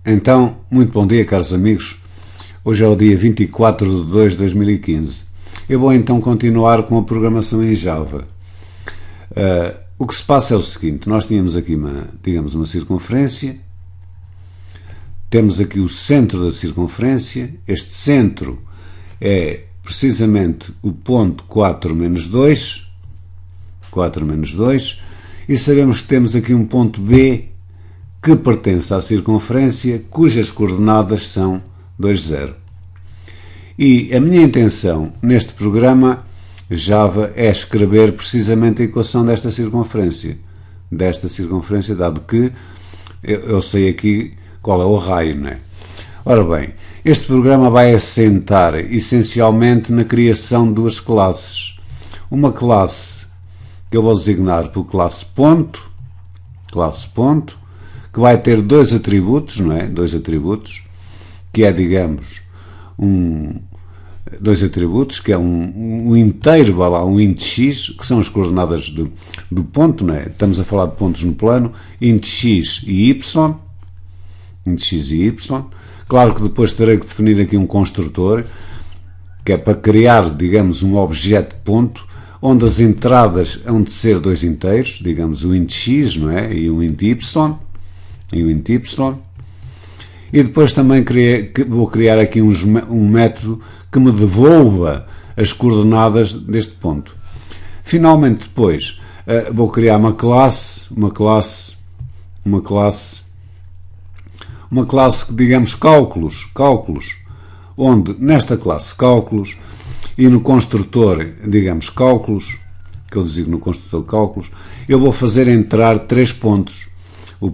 Então, muito bom dia, caros amigos. Hoje é o dia 24 de 2 de 2015. Eu vou então continuar com a programação em Java. O que se passa é o seguinte: nós tínhamos aqui uma circunferência, temos aqui o centro da circunferência. Este centro é precisamente o ponto 4 menos 2, e sabemos que temos aqui um ponto B que pertence à circunferência, cujas coordenadas são 2, 0. E a minha intenção neste programa Java é escrever precisamente a equação desta circunferência, dado que eu sei aqui qual é o raio, não é? Ora bem, este programa vai assentar essencialmente na criação de duas classes. Uma classe que eu vou designar por classe ponto, que vai ter dois atributos, não é? Dois atributos, que é, digamos, dois atributos, que é um inteiro, um int x, que são as coordenadas do ponto, não é? Estamos a falar de pontos no plano, int x e y. Claro que depois terei que definir aqui um construtor, que é para criar, digamos, um objeto ponto, onde as entradas hão de ser dois inteiros, digamos, o int x, não é? E o int y. E depois também vou criar aqui um método que me devolva as coordenadas deste ponto. Finalmente, depois, vou criar uma classe que, digamos, cálculos, onde nesta classe cálculos e no construtor, digamos, cálculos, que eu designo no construtor cálculos, eu vou fazer entrar três pontos. O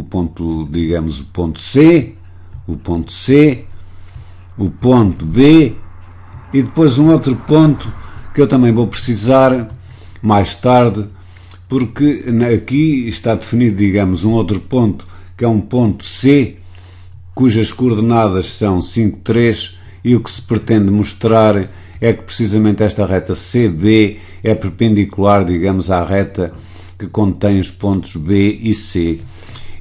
ponto, digamos, o ponto C, o ponto B e depois um outro ponto que eu também vou precisar mais tarde, porque aqui está definido, digamos, um outro ponto que é um ponto C, cujas coordenadas são 5, 3, e o que se pretende mostrar é que precisamente esta reta CB é perpendicular, digamos, à reta que contém os pontos B e C.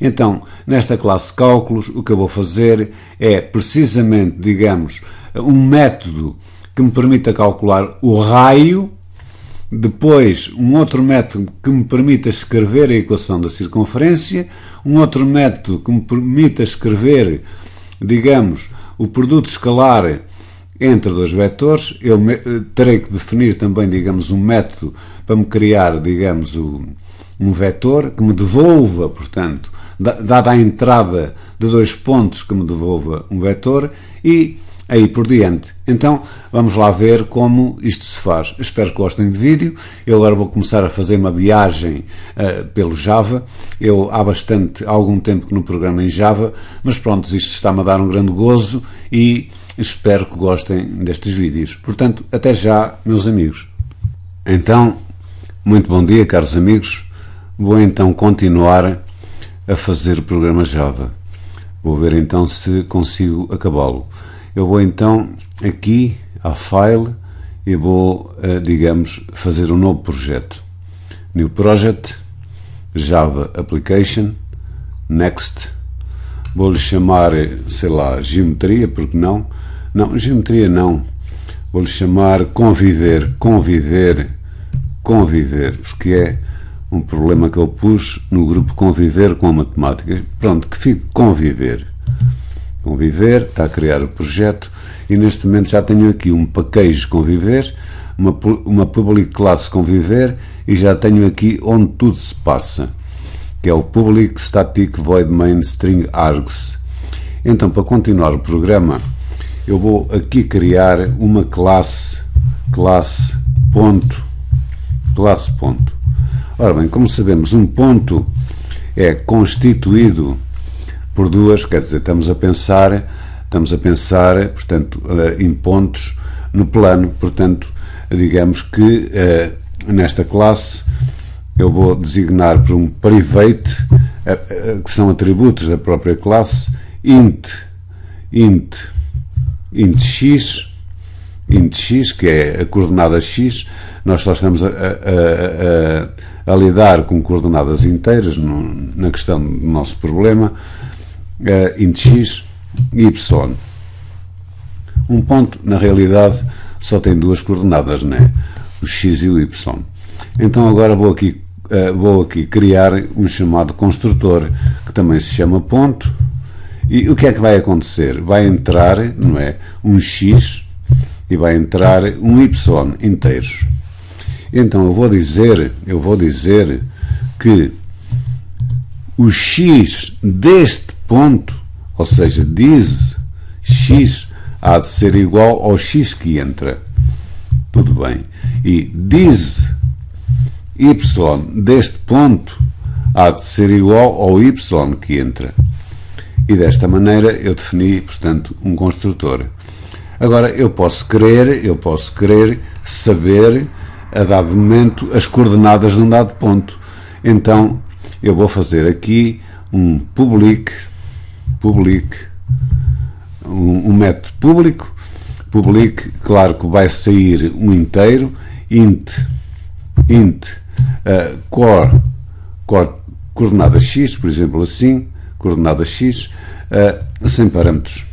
Então, nesta classe cálculos, o que eu vou fazer é precisamente, digamos, um método que me permita calcular o raio, depois um outro método que me permita escrever a equação da circunferência, um outro método que me permita escrever, digamos, o produto escalar entre dois vetores. Eu terei que definir também, digamos, um método para me criar, digamos, um vetor que me devolva, portanto, dada a entrada de dois pontos, que me devolva um vetor, e aí por diante. Então, vamos lá ver como isto se faz. Espero que gostem do vídeo. Eu agora vou começar a fazer uma viagem pelo Java. Eu há algum tempo que no programa em Java, mas pronto, isto está-me a dar um grande gozo e espero que gostem destes vídeos. Portanto, até já, meus amigos. Então, muito bom dia, caros amigos. Vou então continuar a fazer o programa Java. Vou ver então se consigo acabá-lo. Eu vou então aqui a File e vou, digamos, fazer um novo projeto. New Project, Java Application, Next. Vou-lhe chamar, sei lá, Geometria, porque não? Não, Geometria não. Vou-lhe chamar Conviver, porque é um problema que eu pus no grupo Conviver com a Matemática. Pronto, que fique Conviver, está a criar o projeto, e neste momento já tenho aqui um package Conviver, uma public class Conviver, e já tenho aqui onde tudo se passa, que é o public static void main string args. Então, para continuar o programa, eu vou aqui criar uma classe ponto. Ora bem, como sabemos, um ponto é constituído por duas, quer dizer, estamos a pensar, portanto, em pontos no plano. Portanto, digamos que nesta classe eu vou designar por um private, que são atributos da própria classe, int x, que é a coordenada x. Nós só estamos a lidar com coordenadas inteiras na questão do nosso problema. int x e y. Um ponto, na realidade, só tem duas coordenadas, né? O x e o y. Então agora vou aqui criar um chamado construtor, que também se chama ponto. E o que é que vai acontecer? Vai entrar, não é, um x e vai entrar um y inteiros. Então eu vou dizer que o x deste ponto, ou seja, diz x, há de ser igual ao x que entra. Tudo bem. E diz y deste ponto há de ser igual ao y que entra. E desta maneira eu defini, portanto, um construtor. Agora, eu posso querer saber, a dado momento, as coordenadas de um dado ponto. Então, eu vou fazer aqui um public, um método público. Public, claro que vai sair um inteiro, int coordenada x, por exemplo, assim, coordenada x, sem parâmetros,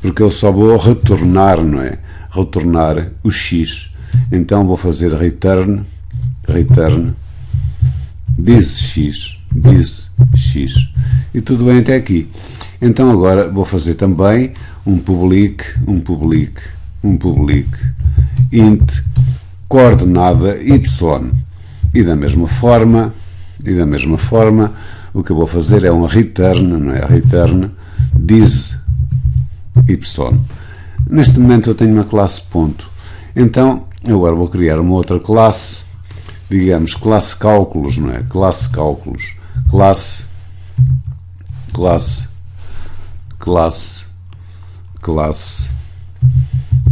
porque eu só vou retornar, não é? Retornar o x. Então vou fazer return diz x, e tudo bem até aqui. Então agora vou fazer também um public int coordenada y, e da mesma forma o que eu vou fazer é um return, não é? Return diz y. Neste momento eu tenho uma classe ponto. Então agora vou criar uma outra classe, digamos classe cálculos, não é? Classe cálculos, classe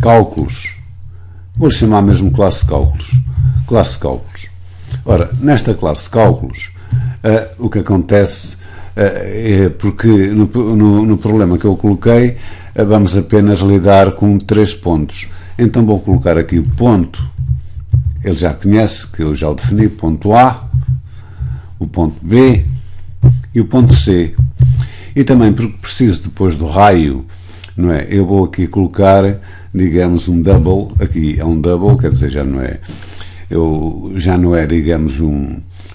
cálculos. Vou chamar mesmo classe cálculos. Ora, nesta classe cálculos, o que acontece é porque no problema que eu coloquei, vamos apenas lidar com 3 pontos. Então vou colocar aqui o ponto, ele já conhece, que eu já o defini, ponto A, o ponto B e o ponto C. E também porque preciso depois do raio, não é? Eu vou aqui colocar, digamos, um double, aqui é um double, quer dizer, já não é, digamos,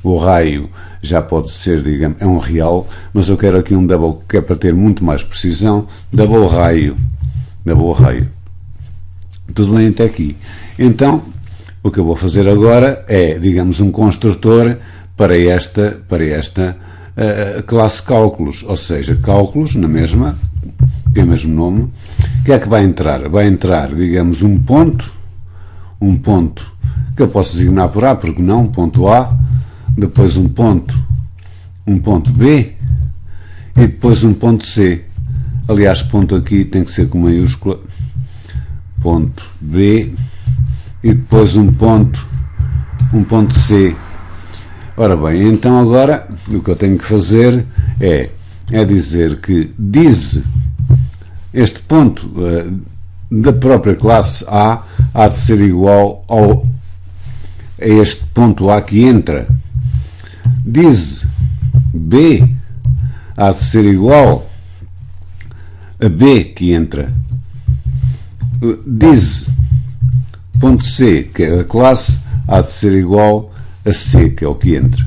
o raio já pode ser, digamos, é um real, mas eu quero aqui um double que é para ter muito mais precisão, double raio. Tudo bem até aqui. Então, o que eu vou fazer agora é, digamos, um construtor para esta classe cálculos, ou seja, cálculos na mesma, tem o mesmo nome. O que é que vai entrar? Vai entrar, digamos, um ponto que eu posso designar por A, porque não, ponto A, depois um ponto B e depois um ponto C. Aliás, ponto aqui tem que ser com maiúscula, ponto B e depois um ponto C. Ora bem, então agora o que eu tenho que fazer é dizer que diz este ponto da própria classe A há de ser igual a este ponto A que entra. Diz B há de ser igual a B que entra. Diz ponto C, que é a classe, há de ser igual a C, que é o que entra.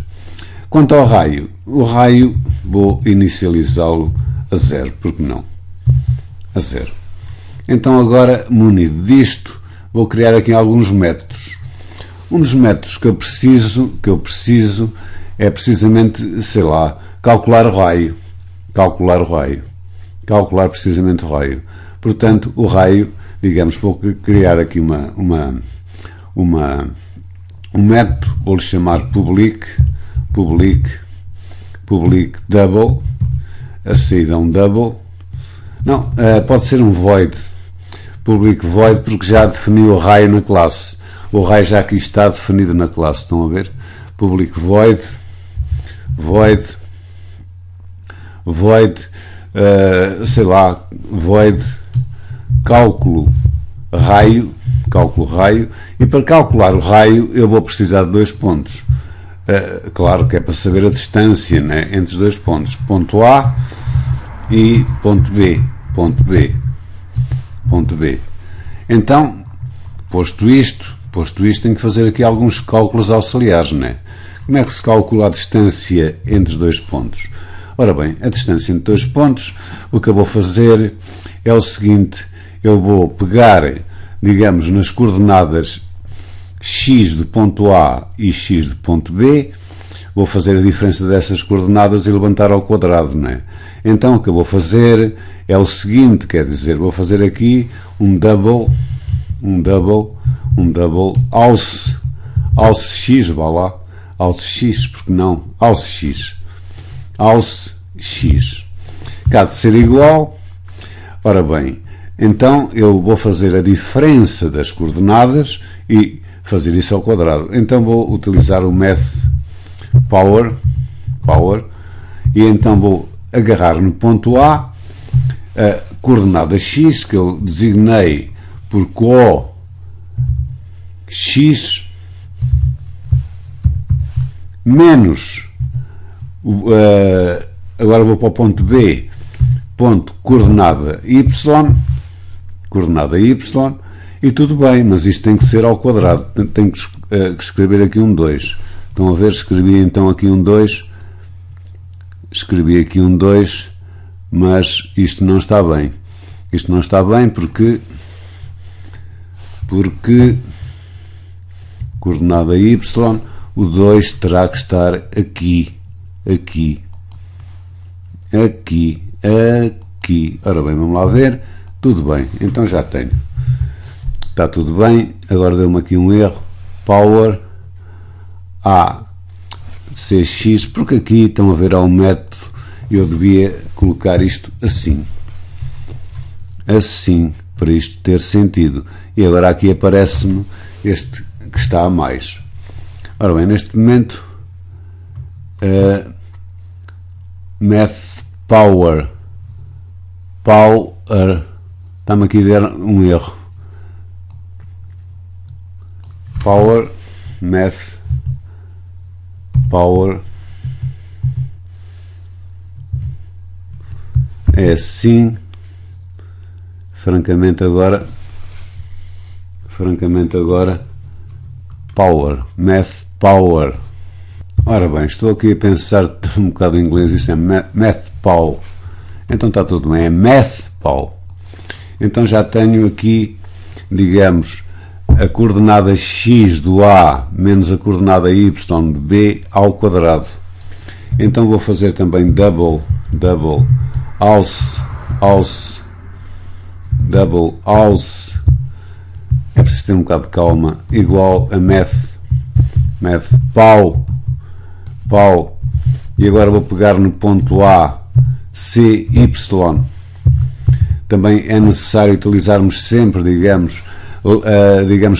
Quanto ao raio, o raio vou inicializá-lo a 0, porque não? A 0. Então agora, munido disto, vou criar aqui alguns métodos. Um dos métodos que eu preciso é precisamente, sei lá, calcular precisamente o raio. Portanto, o raio, digamos, vou criar aqui um método, vou-lhe chamar public double, a saída é um double. Não, pode ser um void, public void, porque já defini o raio na classe. O raio já aqui está definido na classe, estão a ver? Public void, sei lá, void cálculo raio, e para calcular o raio eu vou precisar de 2 pontos. Claro que é para saber a distância, né, entre os 2 pontos, ponto A e ponto B, ponto B, ponto B. Então, posto isto, tenho que fazer aqui alguns cálculos auxiliares, não é? Como é que se calcula a distância entre os dois pontos? Ora bem, a distância entre dois pontos, o que eu vou fazer é o seguinte: eu vou pegar, digamos, nas coordenadas x do ponto A e x do ponto B, vou fazer a diferença dessas coordenadas e levantar ao quadrado, não é? Então o que eu vou fazer é o seguinte, quer dizer, vou fazer aqui um double alce x, vá lá, alce x, porque não, alce x, que há de ser igual. Ora bem, então eu vou fazer a diferença das coordenadas e fazer isso ao quadrado. Então vou utilizar o math power, e então vou agarrar no ponto A a coordenada x, que eu designei por x menos, agora vou para o ponto B, ponto coordenada y, e tudo bem, mas isto tem que ser ao quadrado, tenho que escrever aqui um 2. Estão a ver? Escrevi então aqui um 2, mas isto não está bem. Isto não está bem porque coordenada y, o 2 terá que estar aqui. Ora bem, vamos lá ver. Tudo bem, então já tenho. Está tudo bem, agora deu-me aqui um erro. Power A cx, porque aqui estão a ver ao método, eu devia colocar isto assim, para isto ter sentido. E agora aqui aparece-me este que está a mais. Ora bem, neste momento, math power, está-me aqui a dar um erro. Power, math, power, é assim, francamente agora, power, math, power. Ora bem, estou aqui a pensar um bocado em inglês, isso é math, power. Então está tudo bem, é math, power. Então já tenho aqui, digamos, a coordenada x do A menos a coordenada y do B ao quadrado. Então vou fazer também double alce, é preciso ter um bocado de calma, igual a math pau, e agora vou pegar no ponto A, cy. Também é necessário utilizarmos sempre, digamos,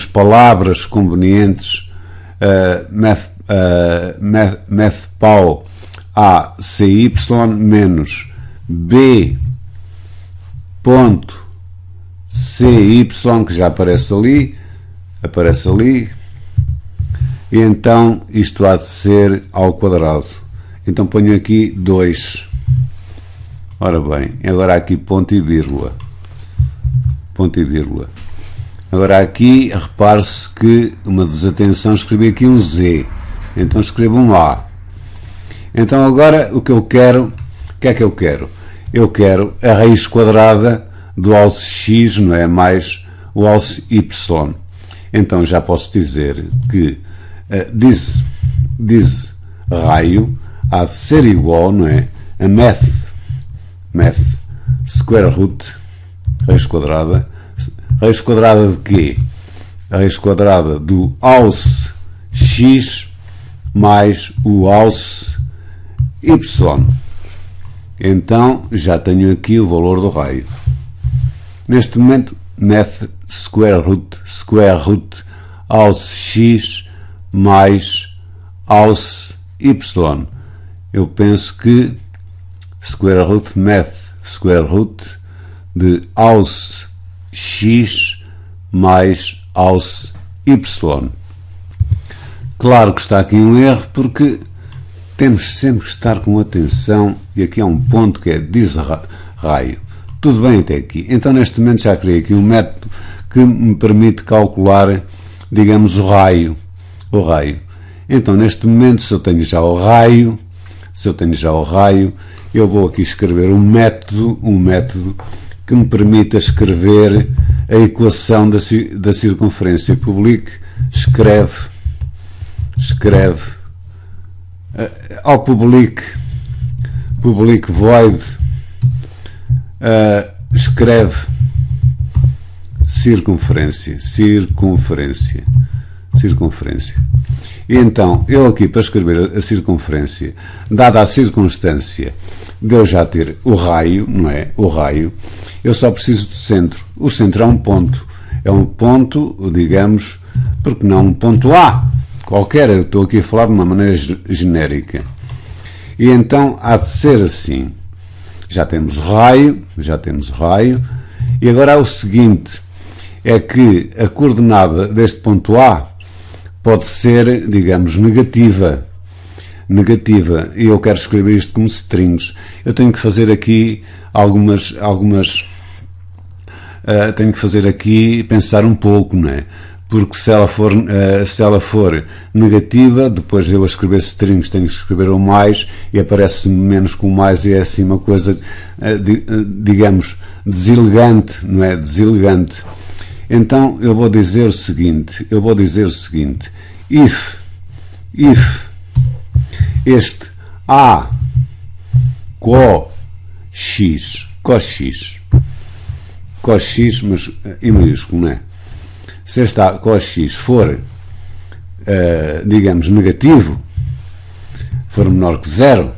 palavras convenientes. Math pau A cy menos B ponto cy, que já aparece ali, e então isto há de ser ao quadrado. Então ponho aqui 2. Ora bem, agora aqui ponto e vírgula. Agora aqui, repare-se que uma desatenção, escrevi aqui um Z, então escrevo um A. Então agora o que eu quero, o que é que eu quero? Eu quero a raiz quadrada do alce x, não é, mais o alce y. Então já posso dizer que diz raio há de ser igual, não é, a math square root, raiz quadrada de quê? A raiz quadrada do alce x mais o alce y. Então já tenho aqui o valor do raio. Neste momento, math square root alce x mais alce y. Eu penso que math square root de alce x mais alce y. Claro que está aqui um erro, porque temos sempre que estar com atenção, e aqui há um ponto que é diz raio. Tudo bem até aqui. Então neste momento já criei aqui um método que me permite calcular, digamos, o raio. Então neste momento, se eu tenho já o raio, eu vou aqui escrever um método que me permita escrever a equação da circunferência. Public, escreve ao public void, escreve circunferência. E então, eu aqui para escrever a circunferência, dada a circunstância de eu já ter o raio, não é? O raio, eu só preciso do centro. O centro é um ponto, digamos, porque não um ponto A, qualquer, eu estou aqui a falar de uma maneira genérica. E então há de ser assim. Já temos raio, e agora é o seguinte, é que a coordenada deste ponto A pode ser, digamos, negativa, e eu quero escrever isto como strings. Eu tenho que fazer aqui tenho que fazer aqui, pensar um pouco, não é? Porque se ela for negativa, depois eu a escrever strings tenho que escrever o mais e aparece menos com o mais, e é assim uma coisa, digamos, deselegante, não é? Deselegante. Então eu vou dizer o seguinte, if este A cos x, mas em maiúsculo, não é? Se este A cos x for, digamos, negativo, for menor que 0,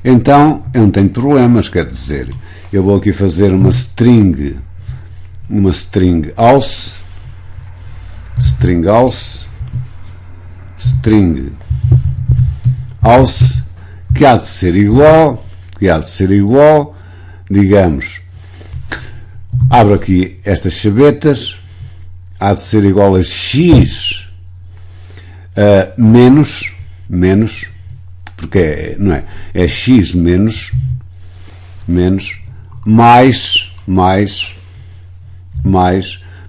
então eu não tenho problemas, quer dizer, eu vou aqui fazer uma string else, que há de ser igual, digamos, abro aqui estas chavetas, há de ser igual a x menos, porque não é? É x menos, mais,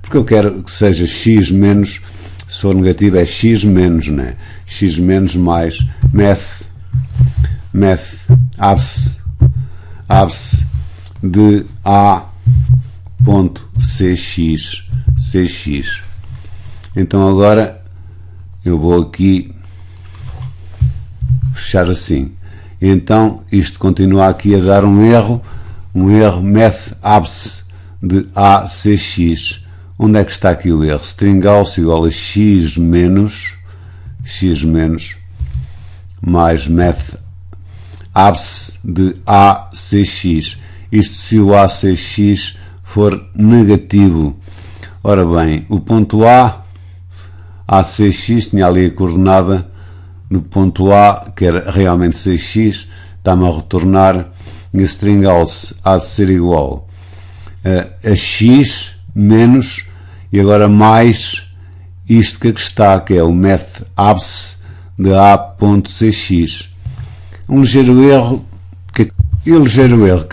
porque eu quero que seja x menos, se for negativo é x menos, não é? X menos mais math abre-se de a.cx. Então agora eu vou aqui fechar assim. Então isto continua aqui a dar um erro, math abre-se de a.cx. Onde é que está aqui o erro? String else igual a x menos mais math abre-se de a.cx. Isto se o a.cx for negativo. Ora bem, o ponto a.cx tinha ali a coordenada do ponto A, que era realmente cx, está-me a retornar, e a string else há de ser igual a x menos, e agora mais isto que aqui está, que é o math abre-se de a.cx. Um ligeiro erro que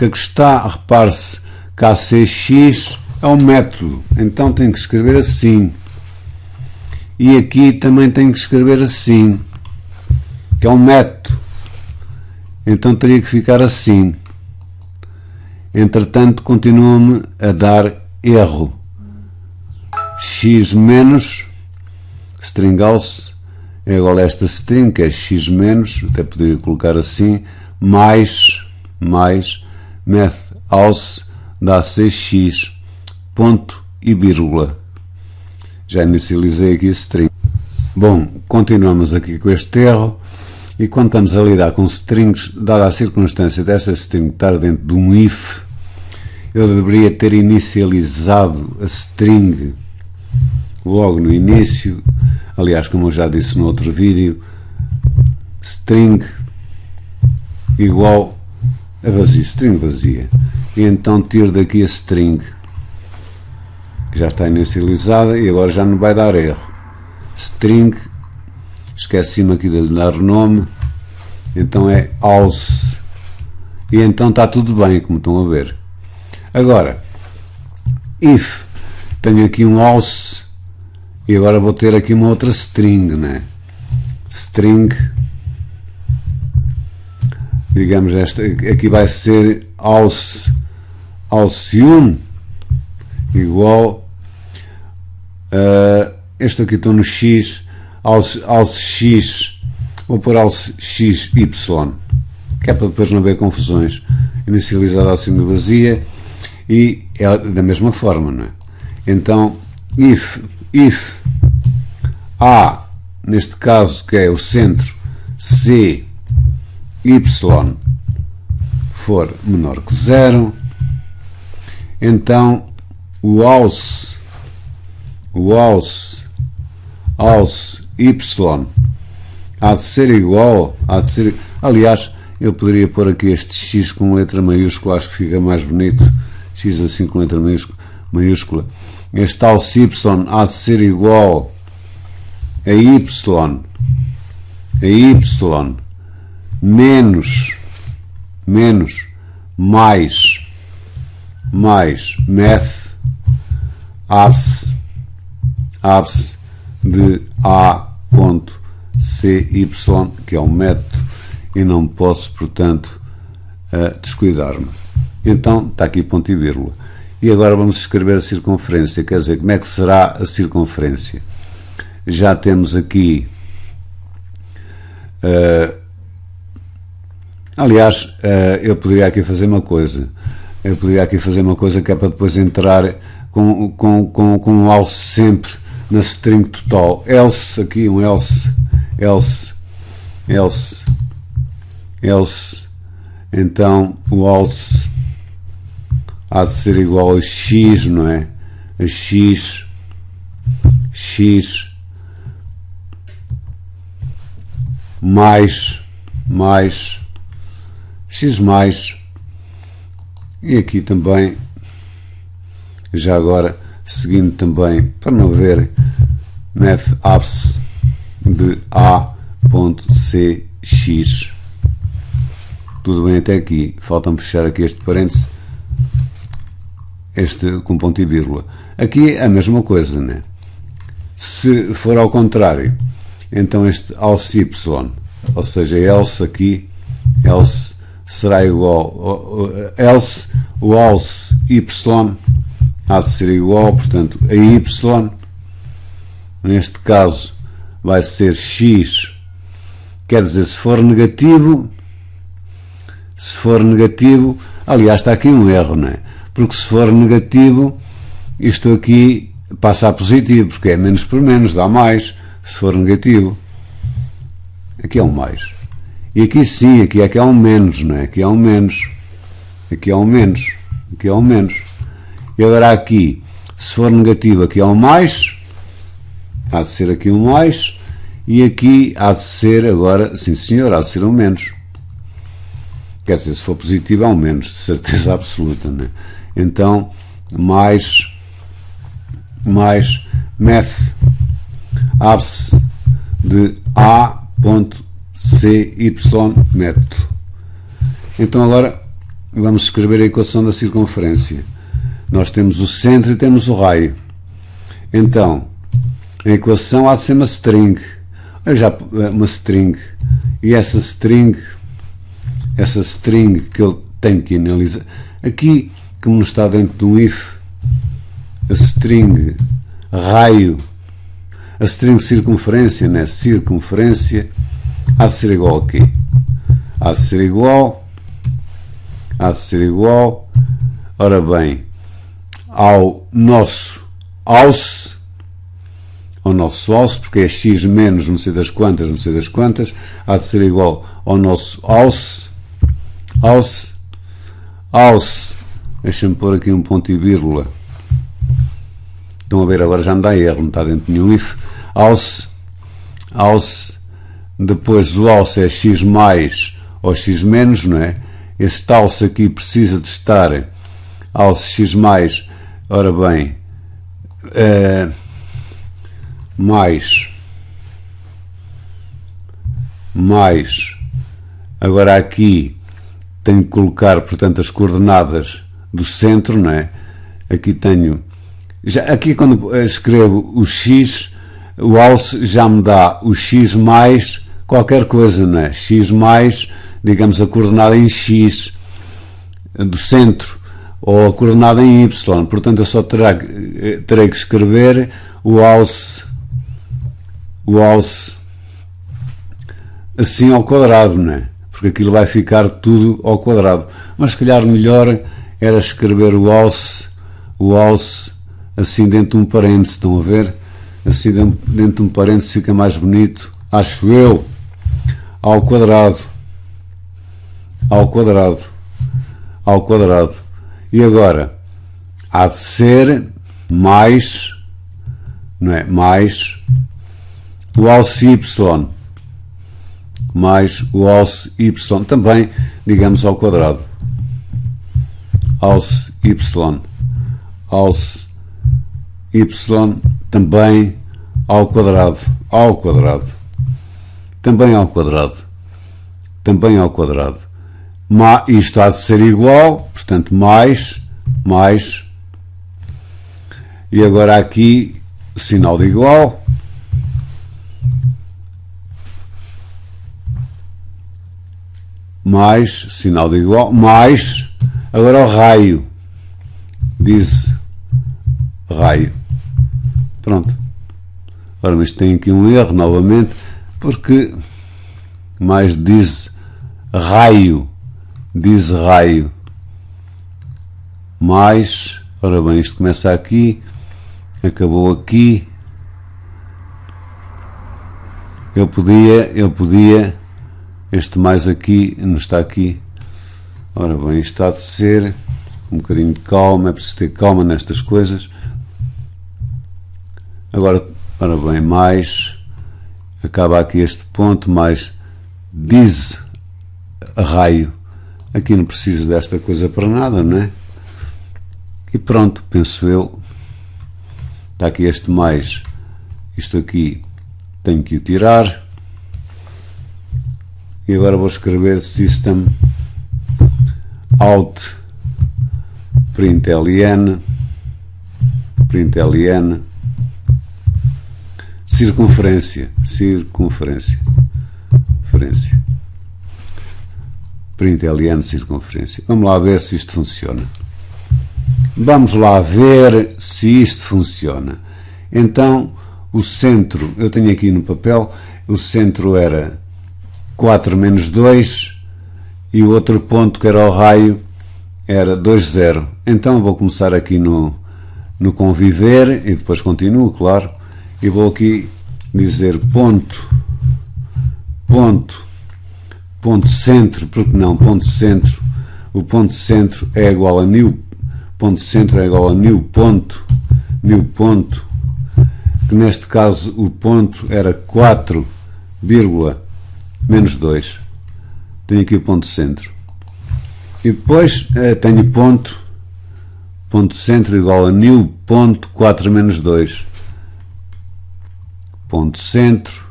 aqui está, repare-se que a cx é um método, então tenho que escrever assim, e aqui também tenho que escrever assim, que é um método, então teria que ficar assim. Entretanto continua-me a dar erro, x menos string else é igual a esta string, que é x menos, até poderia colocar assim, mais math else dá cx, ponto e vírgula. Já inicializei aqui a string. Bom, continuamos aqui com este erro, e quando estamos a lidar com strings, dada a circunstância desta string estar dentro de um if, eu deveria ter inicializado a string logo no início. Aliás, como eu já disse no outro vídeo, string igual a vazio, string vazia, e então tiro daqui a string, que já está inicializada, e agora já não vai dar erro. String, esqueci-me aqui de lhe dar o nome, então é else e então está tudo bem, como estão a ver. Agora, if, tenho aqui um else, e agora vou ter aqui uma outra string, né? String, digamos, esta aqui vai ser else1 igual, este aqui estou no x, else x, vou pôr else xy, que é para depois não haver confusões, inicializada assim de vazia, e é da mesma forma, não é? Então, if A, neste caso que é o centro, C, Y for menor que 0, então o else Y há de ser igual, aliás, eu poderia pôr aqui este X com letra maiúscula, acho que fica mais bonito, X assim com letra maiúscula. Este else Y há de ser igual a Y menos mais math abs de A.cy, que é um método, e não posso, portanto, descuidar-me. Então, está aqui ponto e vírgula. E agora vamos escrever a circunferência, quer dizer, como é que será a circunferência? Já temos aqui, aliás, eu poderia aqui fazer uma coisa, que é para depois entrar com um else sempre na string total, else, aqui um else, então o else há de ser igual a x, não é? A x mais x mais, e aqui também, já agora, seguindo também, para não ver, math abs de A.cx. Tudo bem até aqui, falta-me fechar aqui este parêntese, este com ponto e vírgula. Aqui é a mesma coisa, né? Se for ao contrário, então este else y, ou seja, else aqui, else será igual, else, o else y há de ser igual, portanto, a y, neste caso, vai ser x, quer dizer, se for negativo, aliás, está aqui um erro, não é? Porque se for negativo, isto aqui passa a positivo, porque é menos por menos, dá mais. Se for negativo, aqui é um mais. E aqui sim, aqui é que é um menos, não é? Aqui é um menos. Aqui é um menos. Aqui é um menos. E agora aqui, se for negativo, aqui é um mais. Há de ser aqui um mais. E aqui há de ser agora, sim senhor, há de ser um menos. Quer dizer, se for positivo é um menos, de certeza absoluta, não é? Então, mais math abs de A.cy método. Então agora vamos escrever a equação da circunferência. Nós temos o centro e temos o raio. Então, a equação há de ser uma string. Uma string. E essa string que eu tenho que analisar. Aqui, como não está dentro de um if, a string raio, a string circunferência, né? Circunferência, há de ser igual a quê? Há de ser igual, ora bem, ao nosso alce, porque é x menos não sei das quantas, há de ser igual ao nosso alce, deixa-me pôr aqui um ponto e vírgula. Estão a ver, agora já me dá erro, não está dentro de nenhum if. Alce, depois o alce é x mais ou x menos, não é? Este alce aqui precisa de estar alce x mais, ora bem, mais, agora aqui tenho que colocar, portanto, as coordenadas do centro, não é? Aqui tenho, aqui quando escrevo o x, o alce já me dá o x mais qualquer coisa, não é? X mais, digamos, a coordenada em x do centro, ou a coordenada em y, portanto eu só terei que escrever o alce assim ao quadrado, não é? Porque aquilo vai ficar tudo ao quadrado, mas se calhar melhor era escrever o alce assim dentro de um parênteses, estão a ver? Assim dentro de um parênteses fica mais bonito, acho eu, ao quadrado. E agora, há de ser mais, não é? Mais o alce y, mais o alce y, também, digamos, ao quadrado. Alce y, também ao quadrado, também ao quadrado. Isto há de ser igual, portanto, mais, e agora aqui o sinal de igual, mais, sinal de igual, mais, agora o raio, diz raio, pronto. Ora, mas tem aqui um erro novamente, porque mais diz raio, mais, ora bem, isto começa aqui, acabou aqui, eu podia, este mais aqui, não está aqui, ora bem, isto há de ser, um bocadinho de calma, é preciso ter calma nestas coisas, agora, ora bem, mais, acaba aqui este ponto, mais, diz raio, aqui não preciso desta coisa para nada, não é? E pronto, penso eu, está aqui este mais, isto aqui tenho que o tirar, e agora vou escrever system out println circunferência, println circunferência. Vamos lá ver se isto funciona. Então, o centro, eu tenho aqui no papel, o centro era 4 menos 2 e o outro ponto que era o raio era 2, 0. Então vou começar aqui no conviver e depois continuo, claro, e vou aqui dizer ponto centro, porque não, ponto centro, o ponto centro é igual a new, ponto centro é igual a new ponto, que neste caso o ponto era 4, menos 2, tenho aqui o ponto centro, e depois tenho ponto centro igual a new ponto 4 menos 2, ponto centro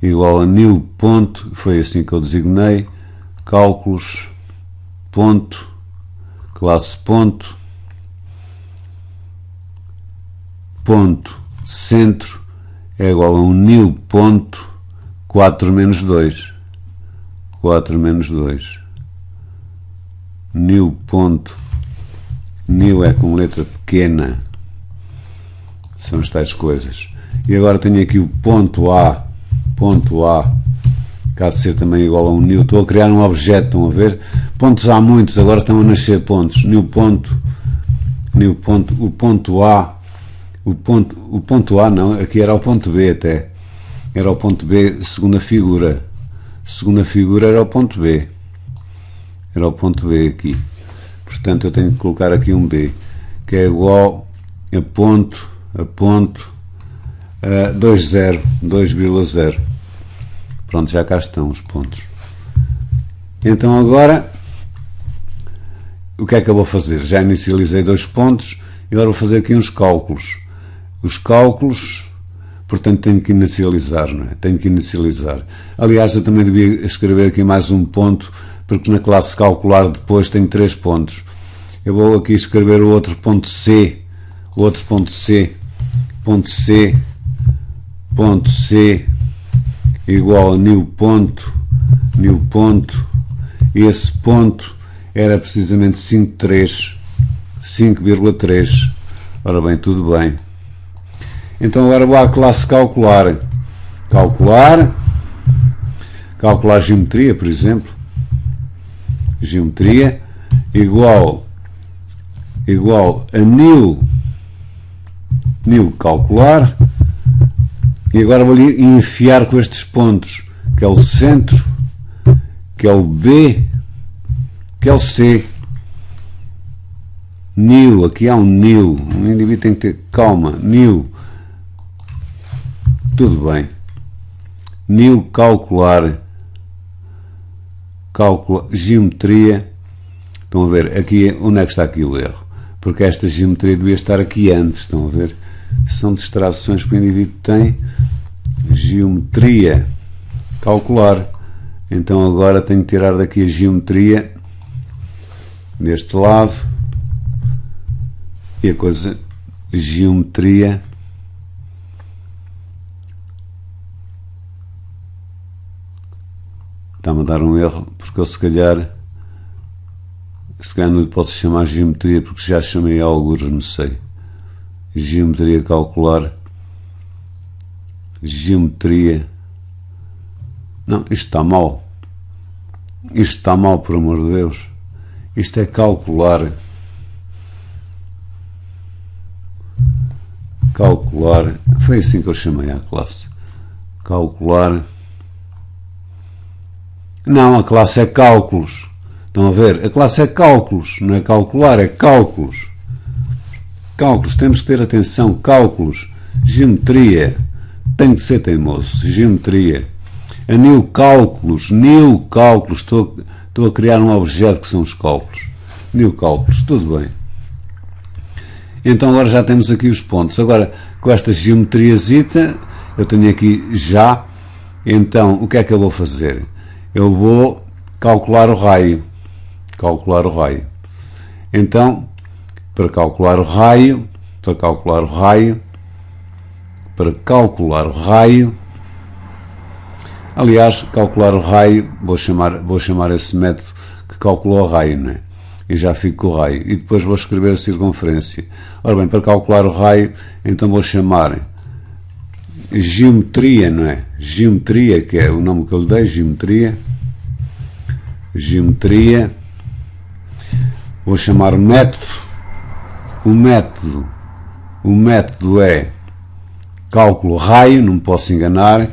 igual a new ponto, foi assim que eu designei, cálculos, ponto, classe ponto, centro é igual a um new ponto 4 menos 2, new ponto, new é com letra pequena, são estas coisas, e agora tenho aqui o ponto A, que há de ser também igual a um new, estou a criar um objeto, estão a ver, pontos há muitos, agora estão a nascer pontos, new ponto, o ponto A, o ponto A não, aqui era o ponto B até, era o ponto B, segunda figura era o ponto B, aqui, portanto eu tenho que colocar aqui um B, que é igual a ponto, 2,0, pronto, já cá estão os pontos. Então agora, o que é que eu vou fazer? Já inicializei 2 pontos, e agora vou fazer aqui uns cálculos. Os cálculos, portanto, tenho que inicializar, não é? Aliás, eu também devia escrever aqui mais um ponto porque na classe calcular depois tem 3 pontos. Eu vou aqui escrever o outro ponto C, ponto C igual a new ponto, e esse ponto era precisamente 5,3. Ora bem, tudo bem. Então agora vou à classe calcular. Calcular geometria, por exemplo. Geometria igual a new calcular. E agora vou-lhe enfiar com estes pontos, que é o centro, que é o B, que é o C. New, aqui há um new. Um indivíduo tem que ter calma. New. Tudo bem. New calcular. Geometria. Estão a ver? Aqui, onde é que está aqui o erro? Porque esta geometria devia estar aqui antes. Estão a ver? São distrações que o indivíduo tem. Geometria calcular. Então agora tenho que tirar daqui a geometria deste lado e a coisa geometria está-me a dar um erro, porque eu se calhar não lhe posso chamar geometria porque já chamei alguns, não sei. Geometria calcular, geometria, não, isto está mal, por amor de Deus, isto é calcular, foi assim que eu chamei à classe, calcular, não, a classe é cálculos, estão a ver, a classe é cálculos, não é calcular, é cálculos. Cálculos, temos que ter atenção, cálculos, geometria, tenho que ser teimoso, geometria, a new cálculos, estou a criar um objeto que são os cálculos, new cálculos, tudo bem. Então agora já temos aqui os pontos, agora com esta geometriazita, eu tenho aqui já, então o que é que eu vou fazer? Eu vou calcular o raio, então, para calcular o raio, aliás, calcular o raio, vou chamar esse método que calcula o raio, não é? E já fico com o raio, e depois vou escrever a circunferência. Ora bem, para calcular o raio, então vou chamar geometria, não é? Geometria, que é o nome que eu lhe dei, geometria, vou chamar método. O método é cálculo raio, não me posso enganar,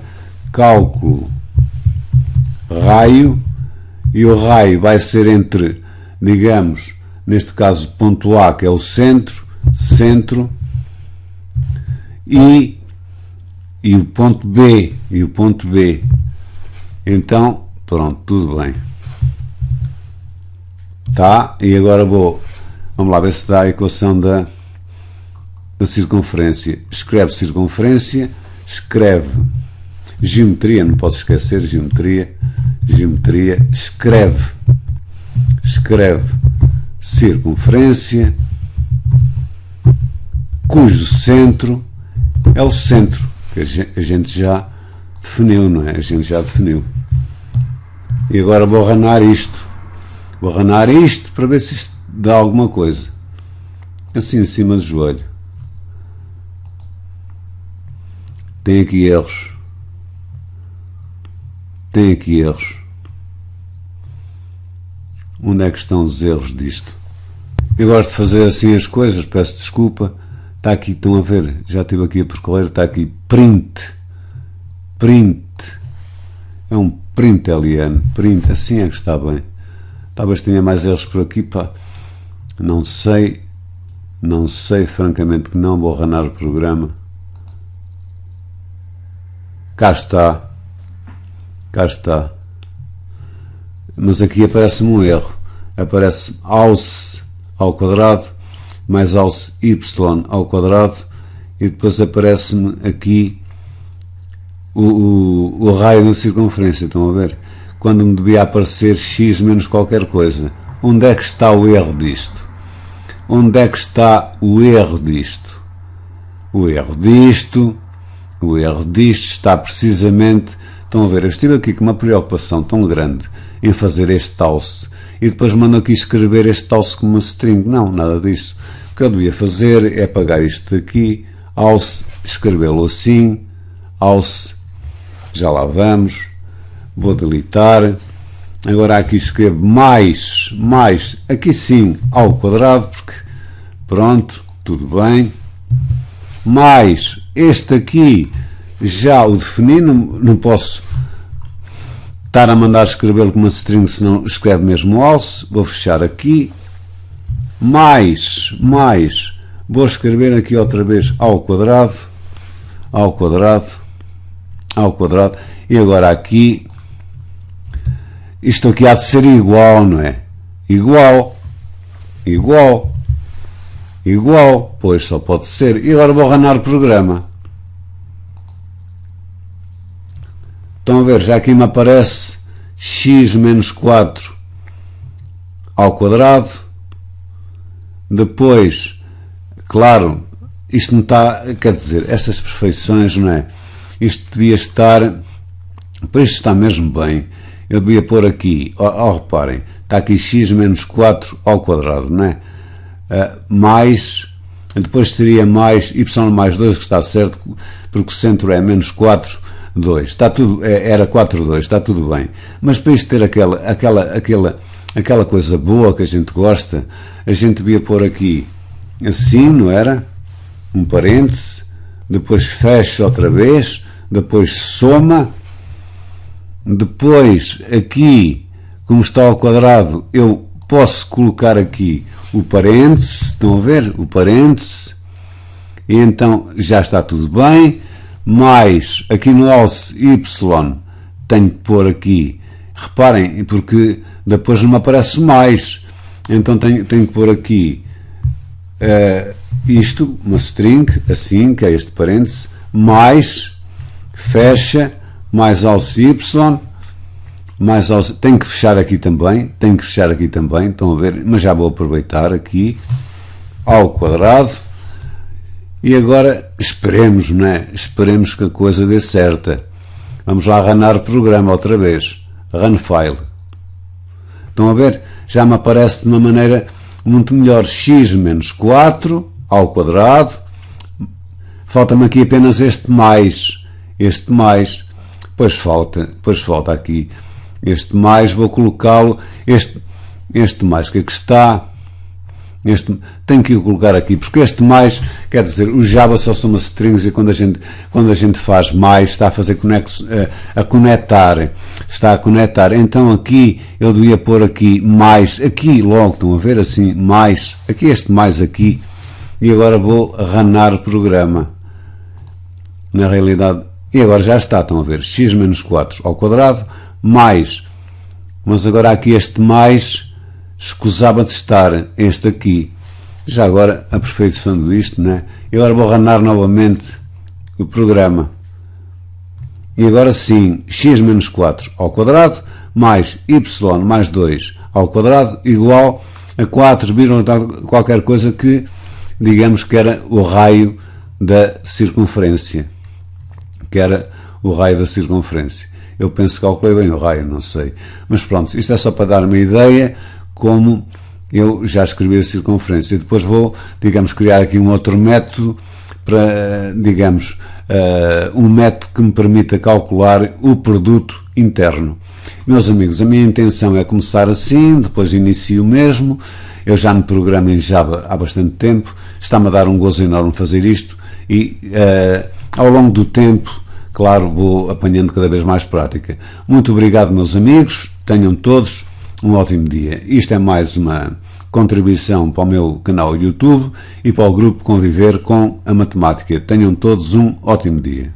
cálculo raio, e o raio vai ser entre, digamos, neste caso ponto A, que é o centro, e o ponto B, então, pronto, tudo bem. Tá, e agora vamos lá ver se dá a equação da circunferência. Escreve circunferência, escreve geometria, não posso esquecer geometria, escreve circunferência, cujo centro é o centro, que a gente já definiu, não é? E agora vou ranar isto para ver se isto dá alguma coisa, assim em cima do joelho. Tem aqui erros, onde é que estão os erros disto? Eu gosto de fazer assim as coisas, peço desculpa. Está aqui, estão a ver, já estive aqui a percorrer, está aqui print, é um print LN, assim é que está bem. Talvez tenha mais erros por aqui, pá. Não sei, francamente que não. Vou ranar o programa. Cá está. Mas aqui aparece-me um erro. Aparece alce ao quadrado mais alce y ao quadrado, e depois aparece-me aqui o raio da circunferência. Estão a ver? quando me devia aparecer x menos qualquer coisa. Onde é que está o erro disto? Onde é que está o erro disto? O erro disto está precisamente... Estão a ver, eu estive aqui com uma preocupação tão grande em fazer este talce e depois mando aqui escrever este talce com uma string. Não, nada disso. O que eu devia fazer é apagar isto daqui, alce, escrevê-lo assim, alce, já lá vamos, vou deletar. Agora aqui escrevo mais, aqui sim, ao quadrado, porque pronto, tudo bem. Mais este aqui, já o defini, não posso estar a mandar escrevê-lo com uma string, senão escreve mesmo alce. Vou fechar aqui. Mais, vou escrever aqui outra vez ao quadrado, e agora aqui, isto aqui há de ser igual, não é? Igual, pois só pode ser. E agora vou ranar o programa. Estão a ver, já aqui me aparece x menos 4 ao quadrado. Depois, claro, isto não está, quer dizer, estas perfeições, não é? Isto devia estar, para isto está mesmo bem, eu devia pôr aqui, reparem, está aqui x menos 4 ao quadrado, não é? Mais, depois seria mais y mais 2, que está certo, porque o centro é menos 4, 2, está tudo, era 4, 2, está tudo bem. Mas para isto ter aquela coisa boa que a gente gosta, a gente devia pôr aqui assim, não era? Um parêntese, depois fecha outra vez, depois soma, depois aqui, como está ao quadrado, eu posso colocar aqui o parêntese, estão a ver? O parêntese, e então já está tudo bem. Mais, aqui no alce y, tenho que pôr aqui, reparem, porque depois não me aparece mais, então tenho que pôr aqui isto, uma string, assim, que é este parêntese, mais, fecha, mais alce y, mais alce, tenho que fechar aqui também, estão a ver, mas já vou aproveitar aqui, ao quadrado. E agora esperemos, não é? Esperemos que a coisa dê certa. Vamos lá ranar o programa outra vez. Run file. Estão a ver? Já me aparece de uma maneira muito melhor. X menos 4 ao quadrado. Falta-me aqui apenas este mais. Pois falta aqui este mais. Vou colocá-lo. Este mais que aqui está. Tenho que o colocar aqui, porque este mais, quer dizer, o Java só são umas strings e quando a gente faz mais, está a fazer está a conectar, então aqui eu devia pôr aqui mais, aqui logo, estão a ver assim, mais, aqui este mais aqui, e agora vou ranar o programa, na realidade, e agora já está, estão a ver, x menos 4 ao quadrado, mais, mas agora aqui este mais, escusava de estar este aqui. Já agora aperfeiçoando isto, né? E agora vou ranar novamente o programa. E agora sim, x menos 4 ao quadrado, mais y mais 2 ao quadrado, igual a 4, qualquer coisa que, digamos que era o raio da circunferência. Eu penso que calculei bem o raio, não sei. Mas pronto, isto é só para dar uma ideia, como eu já escrevi a circunferência. Depois vou, digamos, criar aqui um outro método para, digamos, um método que me permita calcular o produto interno. Meus amigos, a minha intenção é começar assim, depois inicio mesmo. Eu já me programo em Java há bastante tempo, está-me a dar um gozo enorme fazer isto e ao longo do tempo, claro, vou apanhando cada vez mais prática. Muito obrigado, meus amigos, tenham todos um ótimo dia. Isto é mais uma contribuição para o meu canal YouTube e para o grupo Conviver com a Matemática. Tenham todos um ótimo dia.